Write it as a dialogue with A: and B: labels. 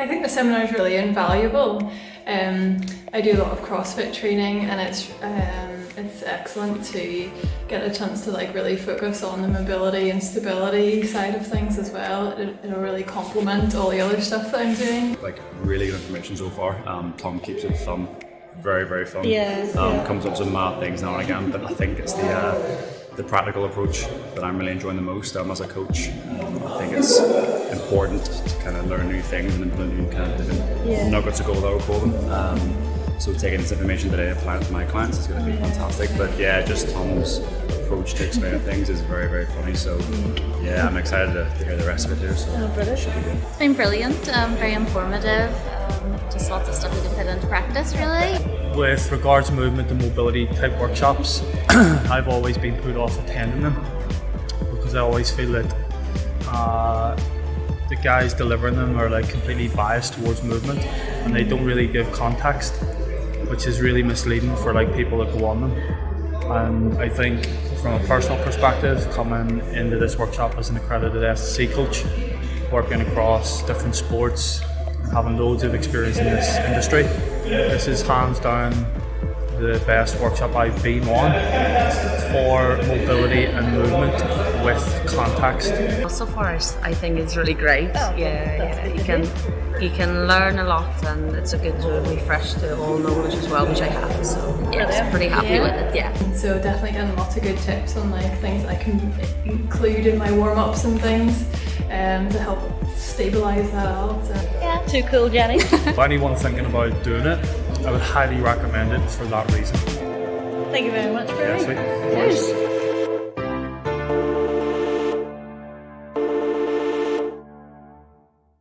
A: I think the seminar is really invaluable. I do a lot of CrossFit training, and it's excellent to get a chance to like really focus on the mobility and stability side of things as well. It'll really complement all the other stuff that I'm doing.
B: Like really good information so far. Tom keeps it fun, very, very fun. Comes up with some mad things now and again, but I think it's the practical approach that I'm really enjoying the most as a coach. I think it's important to kind of learn new things and implement new kind of different nuggets of gold, I would call them. So taking this information that I apply to my clients is going to be fantastic. But yeah, just Tom's approach to explaining things is very, very funny. So yeah, I'm excited to hear the rest of it here. So it should be good.
C: It's been brilliant, very informative. Just lots of stuff you can put into practice, really.
D: With regards to movement and mobility type workshops, I've always been put off attending them because I always feel that the guys delivering them are like completely biased towards movement, and they don't really give context, which is really misleading for like people that go on them. And I think from a personal perspective, coming into this workshop as an accredited SSC coach, working across different sports, having loads of experience in this industry, this is hands down the best workshop I've been on for mobility and movement with context.
E: So far, I think it's really great. You can learn a lot, and it's a good to refresh the all knowledge as well, which I have. So I'm pretty happy with it. Yeah.
A: So definitely getting lots of good tips on like things I can include in my warm-ups and things to help stabilise that out.
C: Yeah, too cool, Jenny.
D: For anyone thinking about doing it, I would highly recommend it for that reason.
C: Thank you very much,
D: Yeah, sweet.